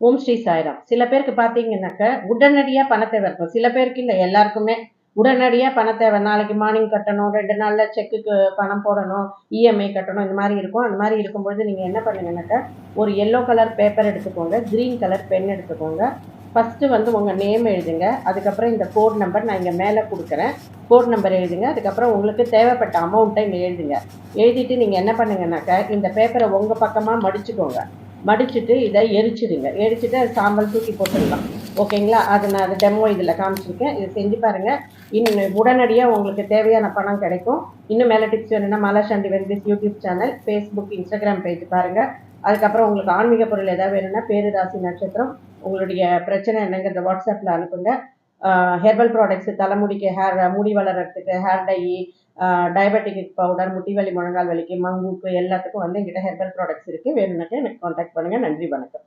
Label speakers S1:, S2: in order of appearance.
S1: ஓம் ஸ்ரீ சாய்ராம். சில பேருக்கு பார்த்தீங்கன்னாக்க உடனடியாக பண தேவை இருக்கும். சில பேருக்கு இல்லை, எல்லாருக்குமே உடனடியாக பண தேவை. நாளைக்கு மார்னிங் கட்டணும், 2 நாளில் செக்குக்கு பணம் போடணும், இஎம்ஐ கட்டணும், இந்த மாதிரி இருக்கும். அந்த மாதிரி இருக்கும்பொழுது நீங்கள் என்ன பண்ணுங்கன்னாக்கா, ஒரு எல்லோ கலர் பேப்பர் எடுத்துக்கோங்க, க்ரீன் கலர் பென் எடுத்துக்கோங்க. ஃபஸ்ட்டு வந்து உங்கள் நேம் எழுதுங்க. அதுக்கப்புறம் இந்த கோட் நம்பர் நான் இங்கே மேலே கொடுக்குறேன். கோட் நம்பர் எழுதுங்க. அதுக்கப்புறம் உங்களுக்கு தேவைப்பட்ட அமௌண்ட்டை இங்கே எழுதுங்க. எழுதிட்டு நீங்கள் என்ன பண்ணுங்கன்னாக்கா, இந்த பேப்பரை உங்கள் பக்கமாக மடிச்சுக்கோங்க. மடிச்சுட்டு இதை எரிச்சிடுங்க. எரிச்சிட்டு அது சாம்பல் தூக்கி போட்டுடலாம். ஓகேங்களா? நான் அது டெமோ இதில் காமிச்சிருக்கேன். இதை செஞ்சு பாருங்கள். இன்னும் உடனடியாக உங்களுக்கு தேவையான பணம் கிடைக்கும். இன்னும் மேலே டிப்ஸ் வேணும்னா மாலா சாண்டி வெல்பிஸ் YouTube channel, Facebook, Instagram page பாருங்கள். அதுக்கப்புறம் உங்களுக்கு ஆன்மீக பொருள் ஏதாவது வேணும்னா பேரு, ராசி, நட்சத்திரம், உங்களுடைய பிரச்சனை என்னங்கிறத வாட்ஸ்அப்பில் அனுப்புங்க. ஹெர்பல் ப்ராடக்ட்ஸு, தலைமுடிக்கு, முடி வளர்கிறதுக்கு, ஹேர் டை, டயபெட்டிக் பவுடர், முட்டி வலி, முழங்கால் வலிக்கு, மங்குக்கு எல்லாத்துக்கும் வந்து எங்கிட்ட ஹெர்பல் ப்ராடக்ட்ஸ் இருக்குது. வேணும்னாக்க எனக்கு காண்டாக்ட் பண்ணுங்கள். நன்றி, வணக்கம்.